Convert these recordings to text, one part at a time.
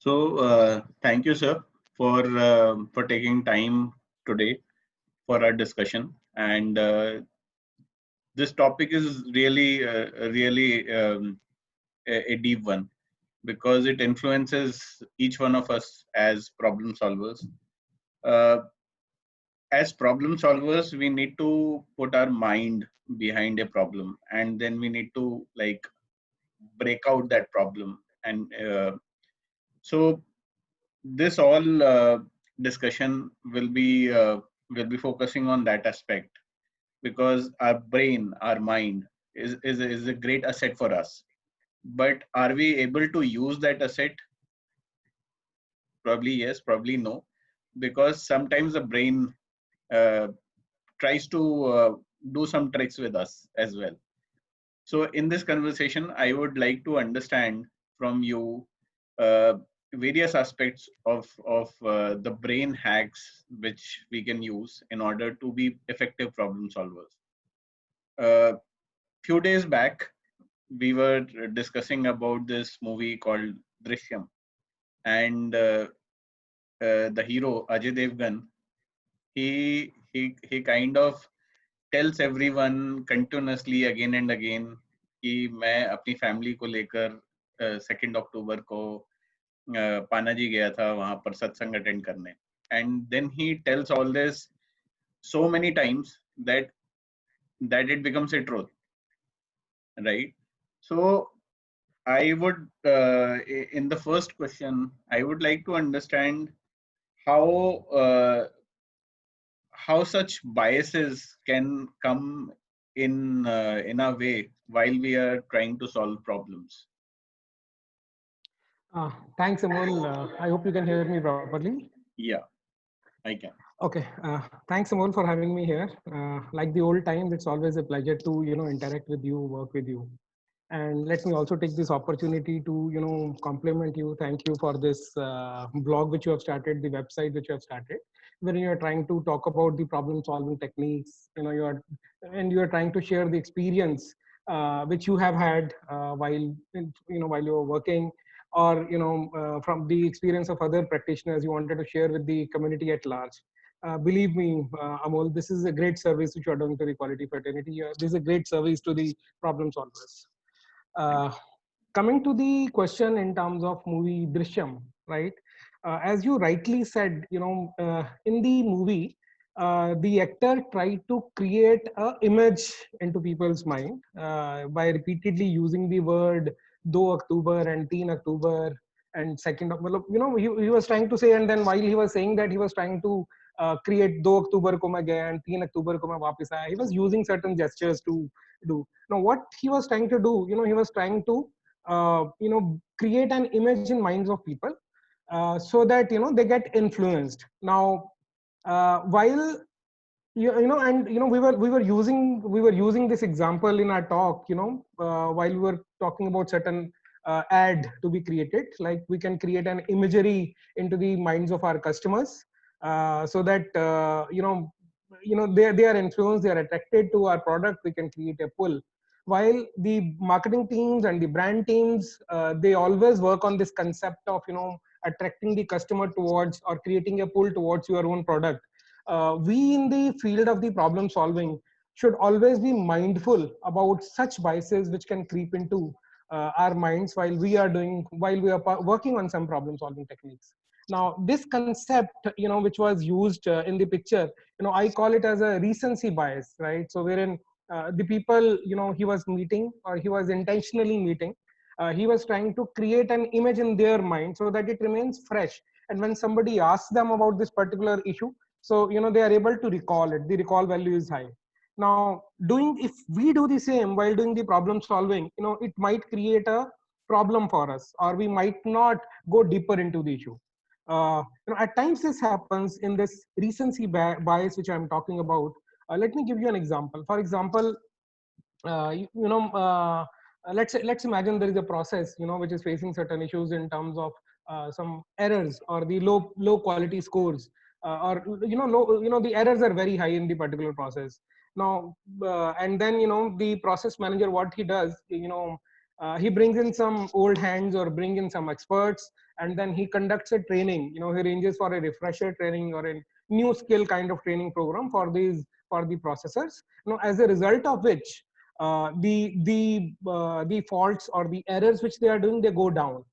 Thank you, sir, for taking time today for our discussion. And this topic is really a deep one because it influences each one of us as problem solvers. Uh, as problem solvers, we need to put our mind behind a problem, and then we need to like break out that problem. And so this all discussion will be focusing on that aspect because our brain, our mind is a great asset for us. But are we able to use that asset? Probably yes, probably no, because sometimes the brain uh, tries to do some tricks with us as well. So in this conversation, I would like to understand from you uh, various aspects of the brain hacks which we can use in order to be effective problem solvers. Few days back, we were discussing about this movie called Drishyam, and the hero Ajay Devgan, he kind of tells everyone continuously again and again कि मैं अपनी family को लेकर 2 अक्टूबर को पानाजी गया था वहां पर सत्संग अटेंड करने and then he tells all this so many times that it becomes a truth, right? So I would in the first question I would like to understand how uh, how such biases can come in a way while we are trying to solve problems. Thanks, Amol. I hope you can hear me properly. Yeah, I can. Okay. Thanks, Amol, for having me here. Like the old times, it's always a pleasure to interact with you, work with you. And let me also take this opportunity to compliment you. Thank you for this blog which you have started, the website which you have started, where you are trying to talk about the problem solving techniques. You are trying to share the experience which you have had while you were working, or from the experience of other practitioners you wanted to share with the community at large. Believe me, Amol, this is a great service which you are doing to the quality fraternity. This is a great service to the problem solvers. Uh, Coming to the question in terms of movie Drishyam, right? As you rightly said, in the movie, the actor tried to create a image into people's mind by repeatedly using the word "do October" and "teen October" and second. He was trying to say, and then while he was saying that, he was trying to create "2 October ko main gaya" and "3 October ko main वापस आया." He was using certain gestures to do. Now, what he was trying to do, he was trying to create an image in minds of people so that they get influenced. Now, while and we were using this example in our talk, while we were talking about certain ad to be created, like we can create an imagery into the minds of our customers so that they are influenced, they are attracted to our product. We can create a pull, while the marketing teams and the brand teams they always work on this concept of attracting the customer towards, or creating a pull towards your own product. We in the field of the problem solving should always be mindful about such biases which can creep into our minds while we are working on some problem solving techniques. Now, this concept, which was used in the picture, I call it as a recency bias, right? So wherein the people, he was meeting, or he was intentionally meeting, he was trying to create an image in their mind so that it remains fresh. And when somebody asks them about this particular issue, so they are able to recall it. The recall value is high. Now, if we do the same while doing the problem solving, it might create a problem for us, or we might not go deeper into the issue. At times this happens in this recency bias which I'm talking about. Let me give you an example. For example, uh, you, you know let's imagine there is a process which is facing certain issues in terms of some errors, or the low quality scores, or the errors are very high in the particular process. Now, and then the process manager, what he does, he brings in some old hands or bring in some experts, and then he conducts a training. He arranges for a refresher training or a new skill kind of training program for the processors. As a result of which the faults or the errors which they are doing, they go down.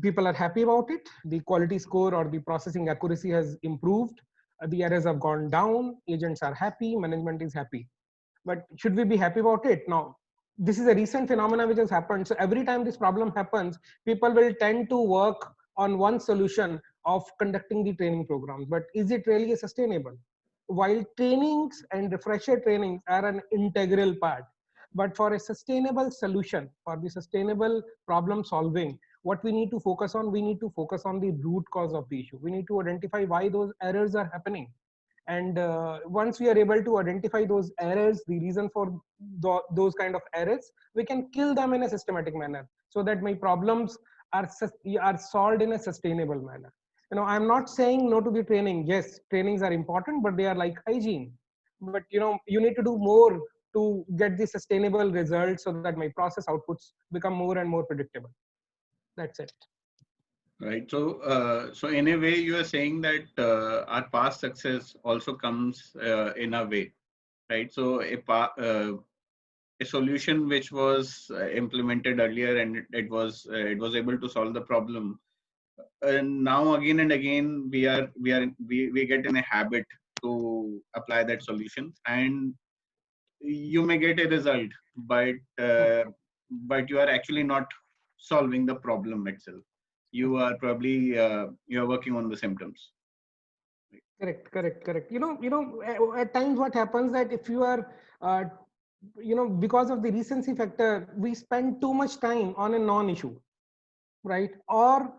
People are happy about it. The quality score or the processing accuracy has improved. The errors have gone down. Agents are happy. Management is happy. But should we be happy about it? No. This is a recent phenomenon which has happened. So every time this problem happens, people will tend to work on one solution of conducting the training programs. But is it really sustainable? While trainings and refresher trainings are an integral part, but for a sustainable solution, for the sustainable problem solving, what we need to focus on, we need to focus on the root cause of the issue. We need to identify why those errors are happening. And once we are able to identify those errors, the reason for those kind of errors, we can kill them in a systematic manner so that my problems are solved in a sustainable manner. I'm not saying no to the training. Yes, trainings are important, but they are like hygiene. But you need to do more to get the sustainable results so that my process outputs become more and more predictable. That's it. Right. So in a way, you are saying that our past success also comes in a way, right? So a solution which was implemented earlier and it was able to solve the problem. And now again and again we get in a habit to apply that solution, and you may get a result, but you are actually not solving the problem itself. You are probably you are working on the symptoms. Correct. At times what happens that if you are, because of the recency factor, we spend too much time on a non-issue, right? Or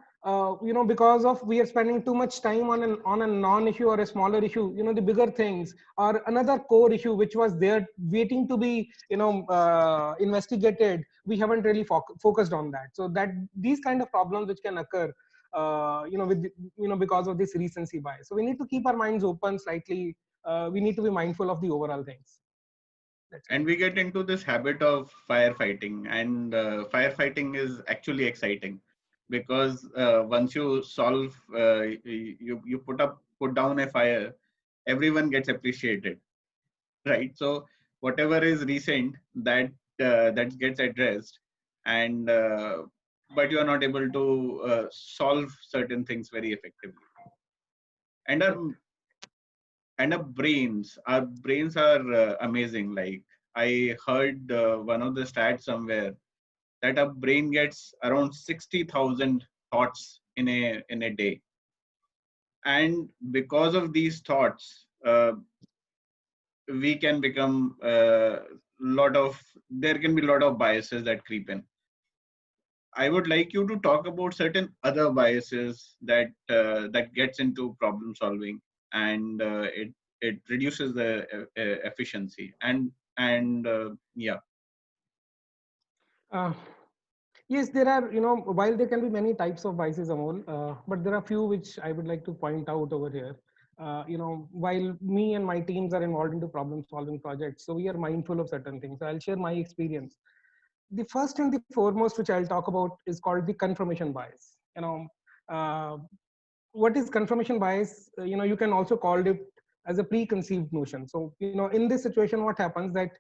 because of we are spending too much time on a non-issue or a smaller issue, the bigger things or another core issue which was there waiting to be investigated, we haven't really focused on that. So that these kind of problems which can occur because of this recency bias. So we need to keep our minds open slightly. We need to be mindful of the overall things. And we get into this habit of firefighting, and firefighting is actually exciting because once you solve, you put down a fire, everyone gets appreciated, right? So whatever is recent, that gets addressed, and but you are not able to solve certain things very effectively. And our brains are amazing. Like I heard one of the stats somewhere that a brain gets around 60,000 thoughts in a day, and because of these thoughts, we can become there can be a lot of biases that creep in. I would like you to talk about certain other biases that gets into problem solving, and it reduces the efficiency and yeah. Yes, there are, while there can be many types of biases, Amol, but there are few which I would like to point out over here. While me and my teams are involved into problem solving projects, so we are mindful of certain things. So I'll share my experience. The first and the foremost which I'll talk about is called the confirmation bias. Uh, what is confirmation bias? You can also call it as a preconceived notion. So, in this situation, what happens that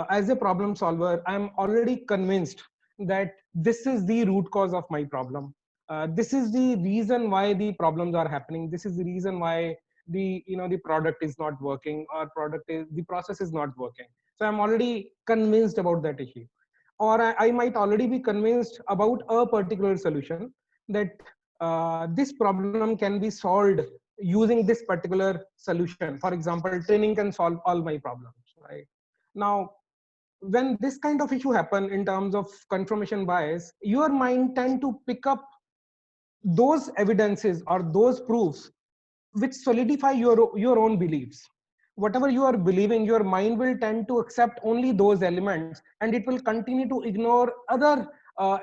as a problem solver, I'm already convinced that this is the root cause of my problem. This is the reason why the problems are happening. This is the reason why the product is not working, or the process is not working. So I'm already convinced about that issue, or I might already be convinced about a particular solution that this problem can be solved using this particular solution. For example, training can solve all my problems, right? Now, when this kind of issue happen in terms of confirmation bias, your mind tend to pick up those evidences or those proofs which solidify your own beliefs. Whatever you are believing, your mind will tend to accept only those elements, and it will continue to ignore other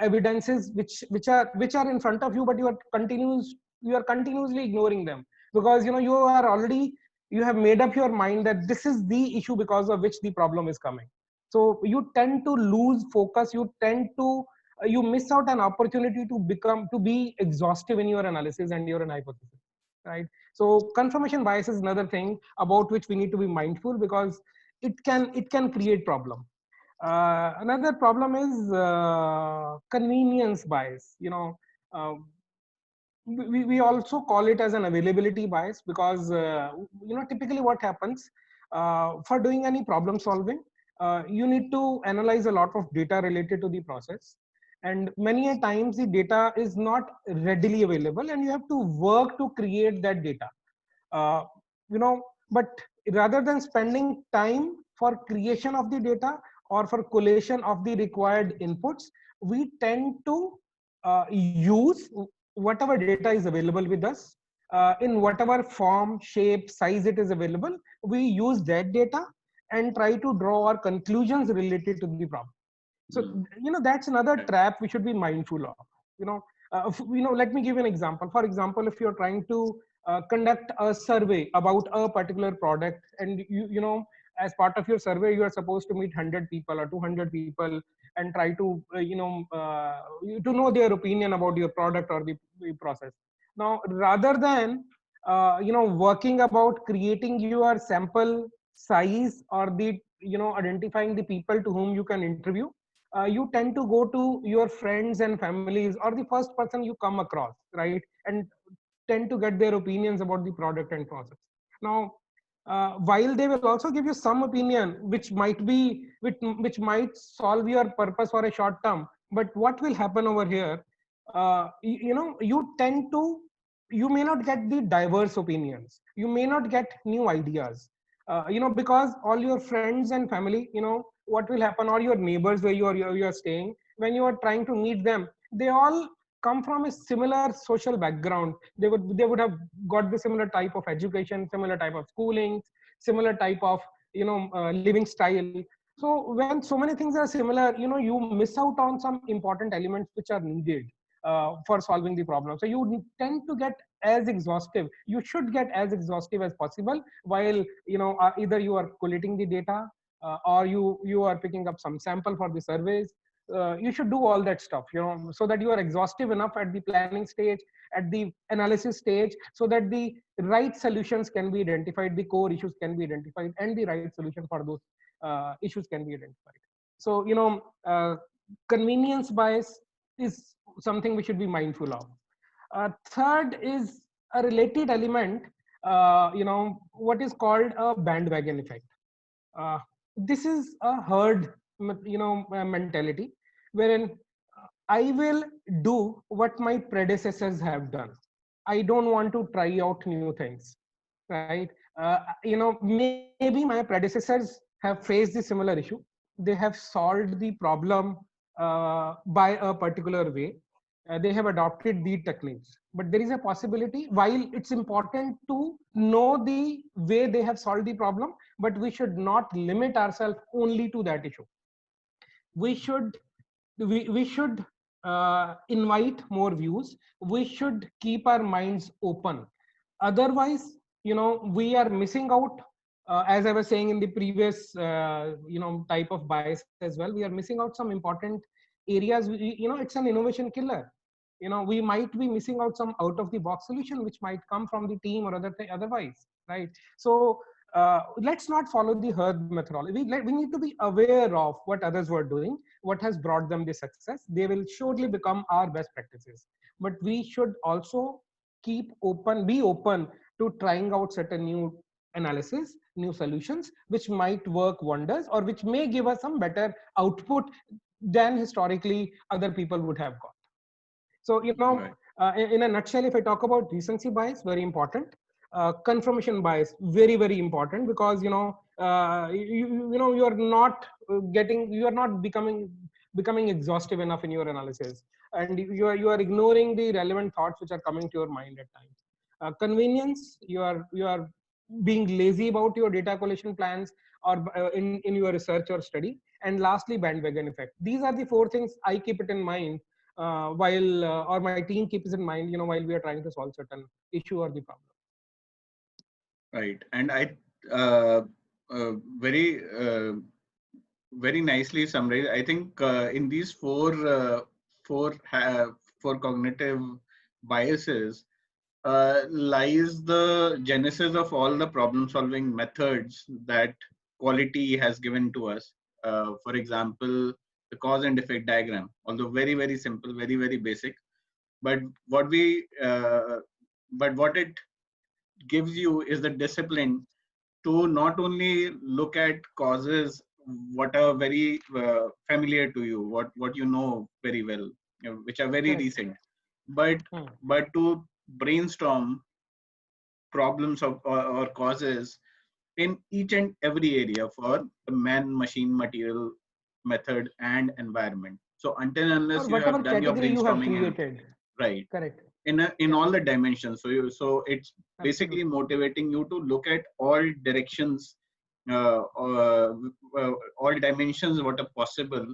evidences which are in front of you, but you are continuously ignoring them, because you have made up your mind that this is the issue because of which the problem is coming. So you tend to lose focus, you tend to you miss out an opportunity to be exhaustive in your analysis and your hypothesis, right? So confirmation bias is another thing about which we need to be mindful, because it can create problem. Another problem is convenience bias. Uh, we also call it as an availability bias, because typically what happens for doing any problem solving, you need to analyze a lot of data related to the process, and many a times the data is not readily available and you have to work to create that data. uh, but rather than spending time for creation of the data or for collation of the required inputs, we tend to use whatever data is available with us, in whatever form, shape, size it is available. We use that data and try to draw our conclusions related to the problem. So that's another trap we should be mindful of. Let me give you an example. For example, if you're trying to conduct a survey about a particular product, and as part of your survey you are supposed to meet 100 people or 200 people and try to to know their opinion about your product or the process. Now, rather than working about creating your sample size or the identifying the people to whom you can interview, you tend to go to your friends and families or the first person you come across, right? And tend to get their opinions about the product and process. Now, while they will also give you some opinion which might solve your purpose for a short term, but what will happen over here, you may not get the diverse opinions, you may not get new ideas, because all your friends and family, what will happen, or your neighbors where you are staying, when you are trying to meet them, they all come from a similar social background. They would have got the similar type of education, similar type of schooling, similar type of living style. So when so many things are similar, you miss out on some important elements which are needed for solving the problem. So you tend to get as exhaustive, you should get as exhaustive as possible, while either you are collating the data, or you are picking up some sample for the surveys. You should do all that stuff, so that you are exhaustive enough at the planning stage, at the analysis stage, so that the right solutions can be identified, the core issues can be identified, and the right solution for those issues can be identified. So convenience bias is something we should be mindful of. Third is a related element, what is called a bandwagon effect. uh, this is a herd mentality, wherein I will do what my predecessors have done. I don't want to try out new things, right? Maybe my predecessors have faced the similar issue, they have solved the problem by a particular way, they have adopted the techniques, but there is a possibility, while it's important to know the way they have solved the problem, but we should not limit ourselves only to that issue. We should invite more views, we should keep our minds open. Otherwise, we are missing out, as I was saying in the previous type of bias as well, we are missing out some important areas. It's an innovation killer. We might be missing out some out of the box solution which might come from the team or otherwise, right? So let's not follow the herd methodology. We need to be aware of what others were doing, what has brought them the success. They will surely become our best practices, but we should also be open to trying out certain new analysis, new solutions which might work wonders, or which may give us some better output than historically other people would have got. So, Right. in a nutshell, if I talk about recency bias, very important. Confirmation bias, very, very important, because, you are not becoming exhaustive enough in your analysis, and you are ignoring the relevant thoughts which are coming to your mind at times. Convenience, you are being lazy about your data collection plans, or in your research or study. And lastly, bandwagon effect. These are the four things I keep it in mind, while or my team keeps in mind, while we are trying to solve certain issue or the problem. Right. And I very very nicely summarized. I think in these four cognitive biases lies the genesis of all the problem-solving methods that quality has given to us. For example, the cause and effect diagram, although very very simple, very very basic, but what we but what it gives you is the discipline to not only look at causes what are very familiar to you, what you know very well, which are very Correct. recent, but Hmm. to brainstorm problems or causes in each and every area for the man, machine, material, method, and environment. So until Or unless you have whatever done your category you have brainstorming and created. right Correct. in Yeah, all the dimensions, so it's basically absolutely. motivating you to look at all directions, all dimensions what are possible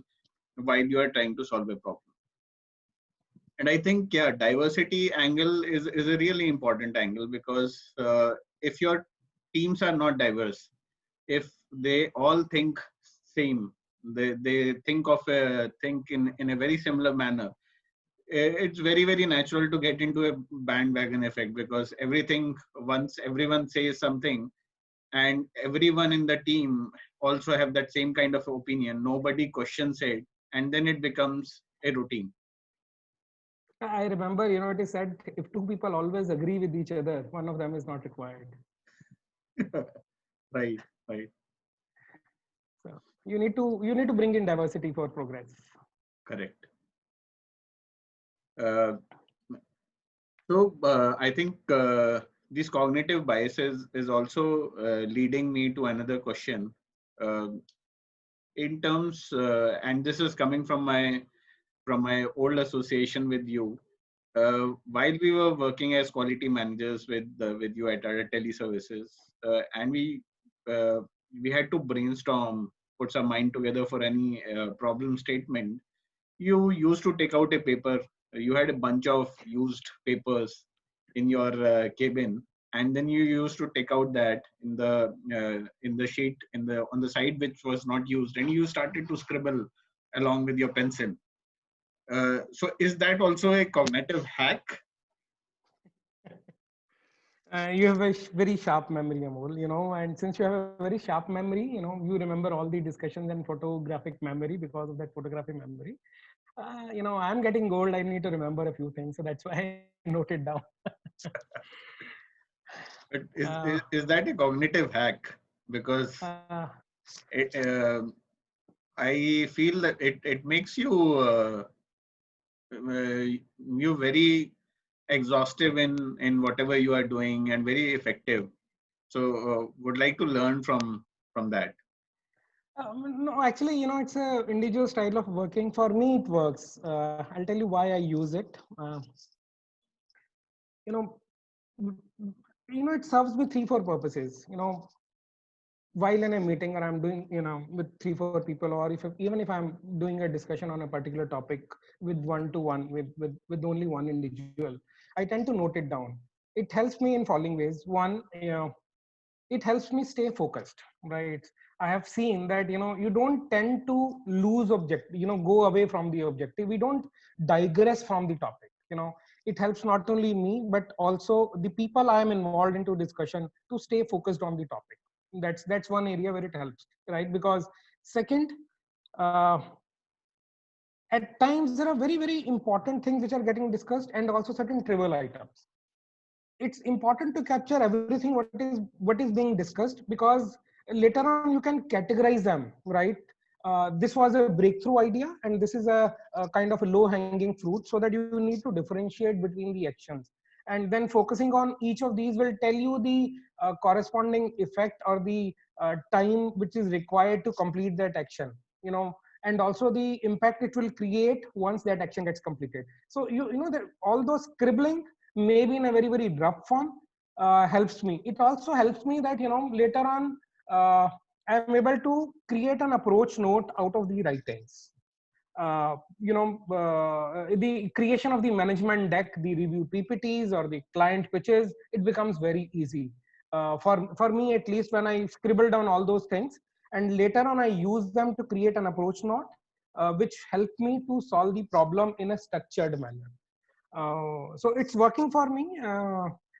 while you are trying to solve a problem. And I think, yeah, diversity angle is a really important angle, because if your teams are not diverse, if they all think same, they think in a very similar manner, it's very very natural to get into a bandwagon effect, because everything, once everyone says something and everyone in the team also have that same kind of opinion, nobody questions it, and then it becomes a routine. I remember, it is said if two people always agree with each other, one of them is not required. Right, right, So you need to bring in diversity for progress. correct. uh, I think these cognitive biases is also leading me to another question. uh, in terms and this is coming from my old association with you. While we were working as quality managers with you at our teleservices, and uh, we had to brainstorm, put some mind together for any problem statement. You used to take out a paper. You had a bunch of used papers in your cabin, and then you used to take out that in the sheet in the on the side which was not used, and you started to scribble along with your pencil. So is that also a cognitive hack? You have a very sharp memory, Amol, and since you have a very sharp memory, you remember all the discussions and photographic memory because of that photographic memory. I'm getting old. I need to remember a few things. So that's why I note it down. But uh, is that a cognitive hack? Because uh, it, I feel that it makes you very exhaustive in whatever you are doing, and very effective. So would like to learn from that. no, actually, it's a individual style of working. For me, it works. I'll tell you why I use it. You know, it serves me three, four purposes. While in a meeting or I'm doing, with three, four people, or even if I'm doing a discussion on a particular topic with one-to-one with only one individual, I tend to note it down. It helps me in following ways. One, it helps me stay focused, right? I have seen that, you don't tend to lose object, go away from the objective. We don't digress from the topic. It helps not only me, but also the people I am involved into discussion to stay focused on the topic. That's one area where it helps, right? Because second, uh, at times there are very very important things which are getting discussed, and also certain trivial items. It's important to capture everything what is being discussed, because later on you can categorize them, right? This was a breakthrough idea, and this is a kind of a low hanging fruit, so that you need to differentiate between the actions. And then focusing on each of these will tell you the corresponding effect, or the time which is required to complete that action, you know and also the impact it will create once that action gets completed. So you know that all those scribbling, maybe in a very very rough form, helps me. It also helps me that, later on, I'm able to create an approach note out of the writings. The creation of the management deck, the review ppts or the client pitches, it becomes very easy. For me, at least, when I scribble down all those things, And later on, I used them to create an approach note, which helped me to solve the problem in a structured manner. So it's working for me.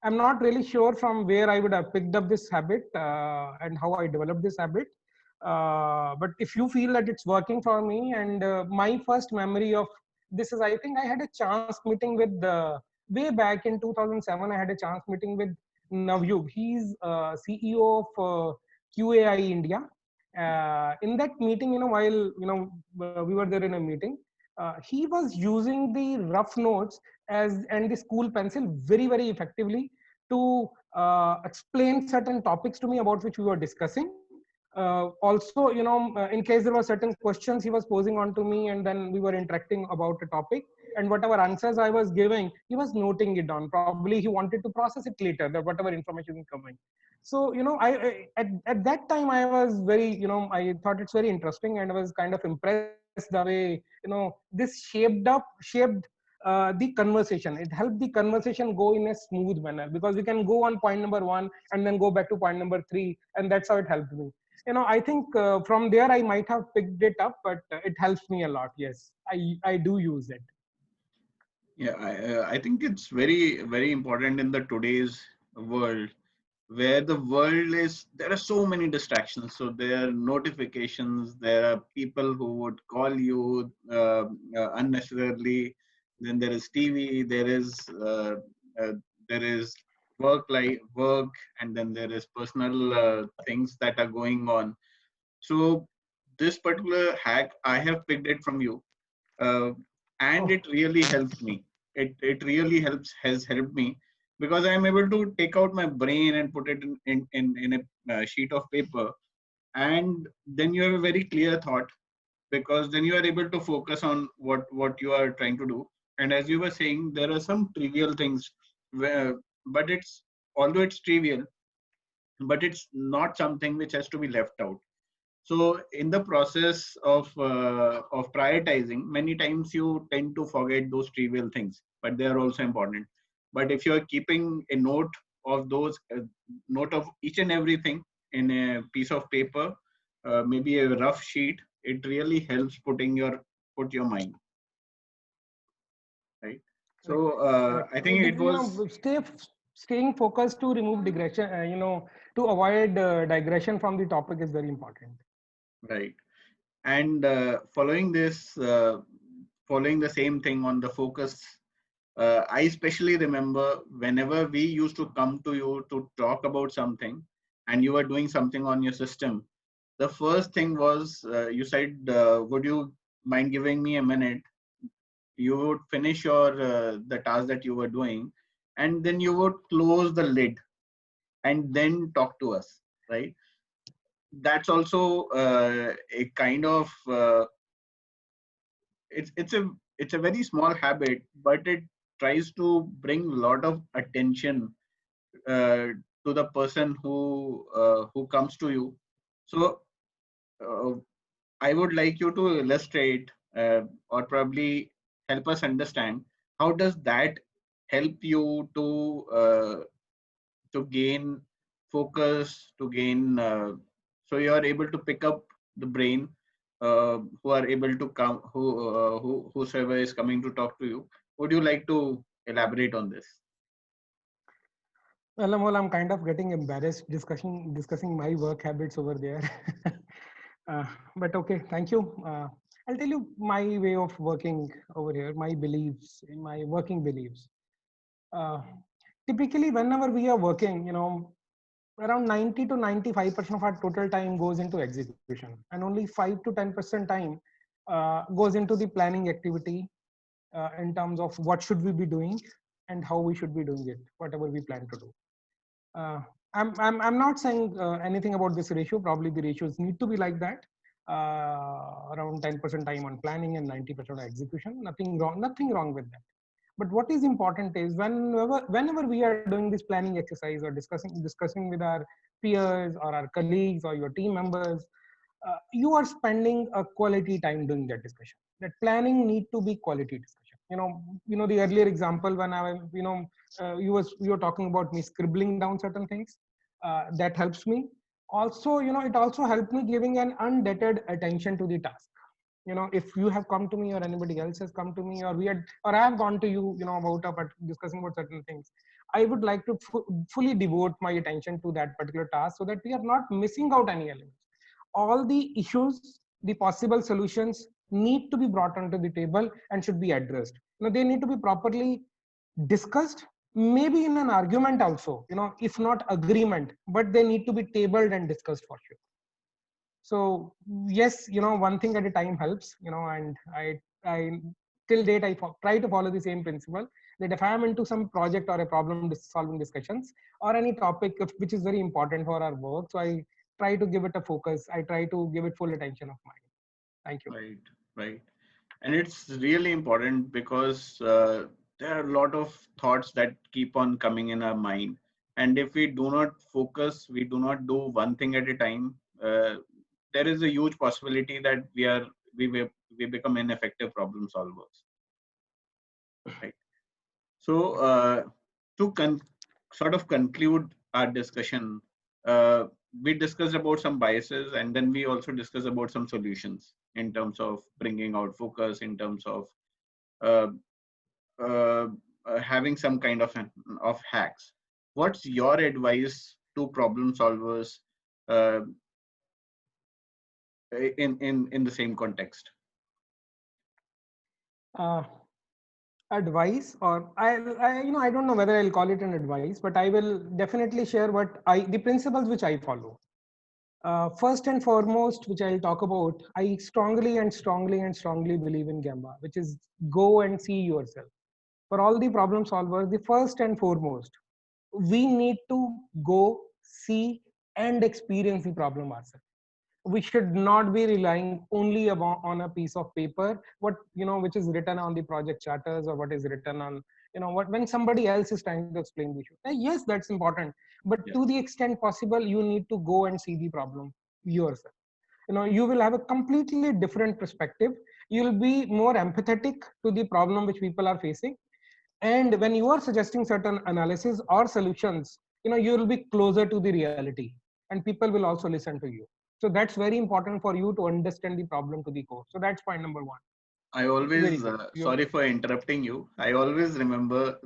I'm not really sure from where I would have picked up this habit and how I developed this habit. But if you feel that it's working for me, and my first memory of this is, I think I had a chance meeting with way back in 2007. I had a chance meeting with Navyug. He's CEO of QAI India. In that meeting, while we were there in a meeting, he was using the rough notes as and the school pencil very, very effectively to explain certain topics to me about which we were discussing. Also, in case there were certain questions he was posing on to me, and then we were interacting about a topic, and whatever answers I was giving, he was noting it down. Probably he wanted to process it later, that whatever information is coming. So, at that time I was very, I thought it's very interesting, and I was kind of impressed the way, this shaped the conversation. It helped the conversation go in a smooth manner, because we can go on point number one and then go back to point number three, and that's how it helped me. I think from there I might have picked it up, but it helps me a lot. Yes, I do use it. Yeah, I think it's very, very important in the today's world, where the world is, there are so many distractions. So there are notifications, there are people who would call you unnecessarily. Then there is TV, uh, there is work, and then there is personal things that are going on. So this particular hack, I have picked it from you, uh, and Oh, it really helps me. It really has helped me, because I am able to take out my brain and put it in a sheet of paper, and then you have a very clear thought, because then you are able to focus on what you are trying to do. And as you were saying, there are some trivial things where, but it's, although it's trivial, but it's not something which has to be left out. So in the process of prioritizing, many times you tend to forget those trivial things, but they are also important. But if you are keeping a note of those, note of each and everything in a piece of paper, maybe a rough sheet, it really helps put your mind right. correct, So correct. I think it was Staying focused to remove digression, to avoid digression from the topic is very important. right. And following the same thing on the focus, I especially remember whenever we used to come to you to talk about something, and you were doing something on your system. The first thing was, you said, would you mind giving me a minute? You would finish the task that you were doing, and then you would close the lid and then talk to us, right? That's also a kind of it's a very small habit, but it tries to bring a lot of attention uh, to the person who comes to you. So uh, I would like you to illustrate, or probably help us understand, how does that help you to gain focus, to gain, so you are able to pick up the brain, who are able to come, whosoever is coming to talk to you. Would you like to elaborate on this? Well, Amol, I'm kind of getting embarrassed discussing my work habits over there. But okay, thank you. I'll tell you my way of working over here, my beliefs, my working beliefs. Uh, Typically, whenever we are working, around 90 to 95% of our total time goes into execution, and only 5 to 10% time goes into the planning activity, in terms of what should we be doing and how we should be doing it, whatever we plan to do. uh, I'm not saying anything about this ratio. Probably the ratios need to be like that. Around 10% time on planning and 90% on execution. Nothing wrong with that. But what is important is, whenever we are doing this planning exercise, or discussing with our peers or our colleagues or your team members, you are spending a quality time doing that discussion. That planning need to be quality discussion. The earlier example, when I you were talking about me scribbling down certain things, that helps me. Also, it also helped me giving an undeterred attention to the task. If you have come to me or anybody else has come to me, or or I have gone to you, about discussing about certain things, I would like to fully devote my attention to that particular task so that we are not missing out any elements. All the issues, the possible solutions need to be brought onto the table and should be addressed. They need to be properly discussed, maybe in an argument also, if not agreement, but they need to be tabled and discussed for sure. So yes, one thing at a time helps, and I till date I try to follow the same principle, that if I am into some project or a problem solving discussions or any topic which is very important for our work, so I try to give it a focus, I try to give it full attention of mine. Thank you. Right, right. And it's really important because there are a lot of thoughts that keep on coming in our mind. And if we do not focus, we do not do one thing at a time, there is a huge possibility that we become ineffective problem solvers. Right. So to sort of conclude our discussion, uh, we discussed about some biases, and then we also discussed about some solutions in terms of bringing out focus, in terms of uh, uh, having some kind of hacks. What's your advice to problem solvers uh, in the same context? uh, Advice, or I don't know whether I'll call it an advice, but I will definitely share the principles which I follow. First and foremost, which I'll talk about, I strongly believe in Gamba, which is go and see yourself. For all the problem solvers, the first and foremost, we need to go, see, and experience the problem ourselves. We should not be relying only on a piece of paper, which is written on the project charters, or what is written on, when somebody else is trying to explain the issue. Yes, that's important, but Yeah. to the extent possible, you need to go and see the problem yourself. You will have a completely different perspective. You'll be more empathetic to the problem which people are facing, and when you are suggesting certain analysis or solutions, you will be closer to the reality, and people will also listen to you. So that's very important for you to understand the problem to the core. So that's point number one. I Very always, good. sorry for interrupting you. I always remember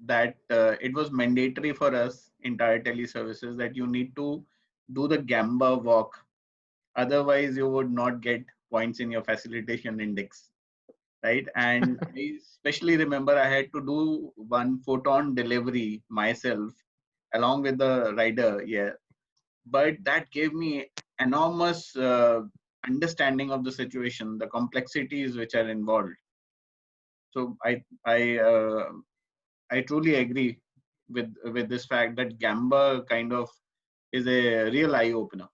that it was mandatory for us in Tata Teleservices that you need to do the Gamba walk. Otherwise, you would not get points in your facilitation index, right? And I especially remember I had to do one photon delivery myself along with the rider. Yeah, but that gave me enormous understanding of the situation, the complexities which are involved. So I truly agree with this fact that Gamba kind of is a real eye opener.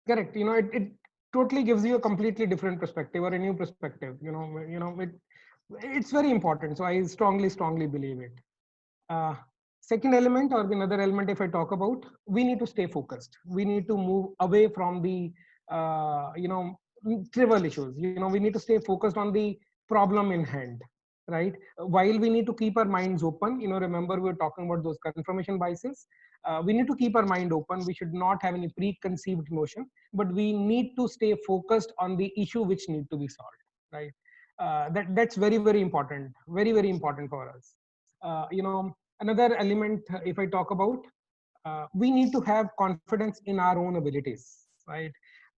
Correct. It totally gives you a completely different perspective or a new perspective. It's very important. So I strongly believe it. uh, Second element, or another element, if I talk about, we need to stay focused. We need to move away from the trivial issues. We need to stay focused on the problem in hand, right? While we need to keep our minds open, remember we were talking about those confirmation biases. We need to keep our mind open. We should not have any preconceived notion, but we need to stay focused on the issue which need to be solved, right? That's very important, very important for us. Another element, if I talk about, we need to have confidence in our own abilities, right?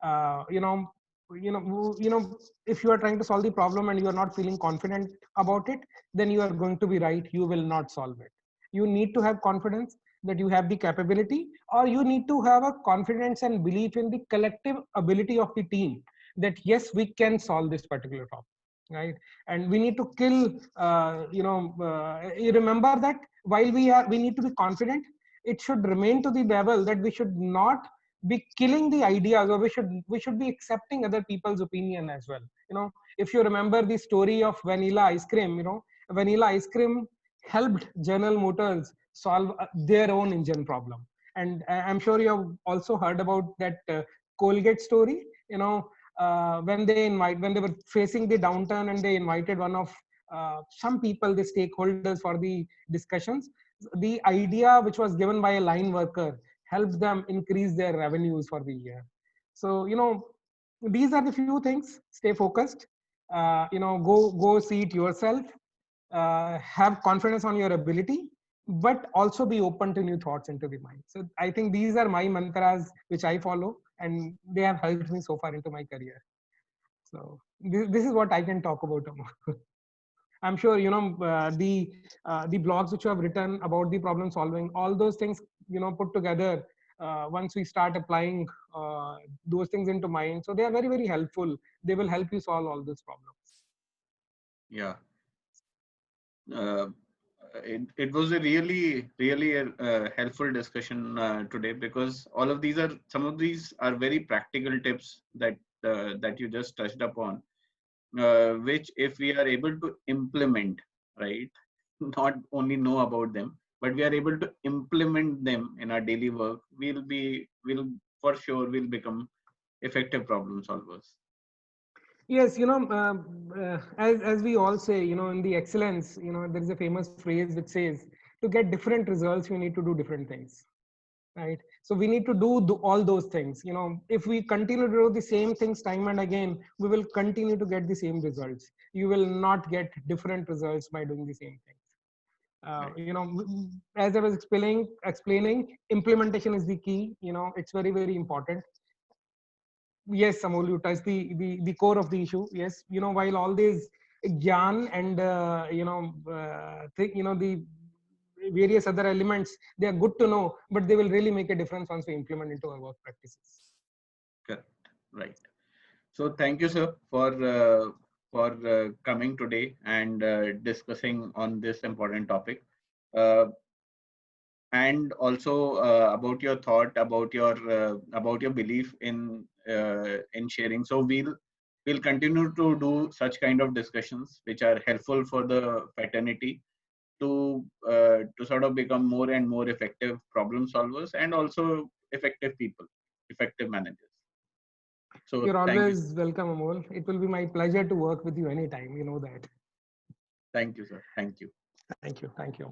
uh, you know if you are trying to solve the problem and you are not feeling confident about it, then you are going to be right, you will not solve it. You need to have confidence that you have the capability, or you need to have a confidence and belief in the collective ability of the team, that yes, we can solve this particular problem, right? And we need to kill, you remember that while we need to be confident, it should remain to the level that we should not be killing the ideas, or we should be accepting other people's opinion as well. If you remember the story of vanilla ice cream, vanilla ice cream helped General Motors solve their own engine problem. And I'm sure you have also heard about that Colgate story. When they were facing the downturn, and they invited one of some people, the stakeholders, for the discussions. The idea which was given by a line worker help them increase their revenues for the year. So, these are the few things. Stay focused. Go see it yourself. Have confidence on your ability, but also be open to new thoughts into the mind. So I think these are my mantras which I follow, and they have helped me so far into my career. So this is what I can talk about. I'm sure the blogs which you have written about the problem solving, all those things put together. Once we start applying those things into mind, so they are very, very helpful. They will help you solve all those problems. Yeah. It was a really helpful discussion today, because all of these are, some of these are very practical tips that you just touched upon, which if we are able to implement, right, not only know about them, but we are able to implement them in our daily work, we'll for sure will become effective problem solvers. Yes, as we all say, in the excellence, there is a famous phrase which says, to get different results, you need to do different things, right? So we need to do all those things. If we continue to do the same things time and again, we will continue to get the same results. You will not get different results by doing the same things. As I was explaining, implementation is the key. It's very, very important. Yes, Amol, you touched the core of the issue. Yes, while all these gyan and the various other elements, they are good to know, but they will really make a difference once we implement into our work practices. Correct. Right. So thank you, sir, for coming today and discussing on this important topic. Uh, and also about your thought, about your belief in sharing. So we'll continue to do such kind of discussions which are helpful for the fraternity to sort of become more and more effective problem solvers, and also effective people, effective managers. So You're thank you. always welcome, Amol. It will be my pleasure to work with you anytime. You know that. Thank you, sir. Thank you. Thank you. Thank you.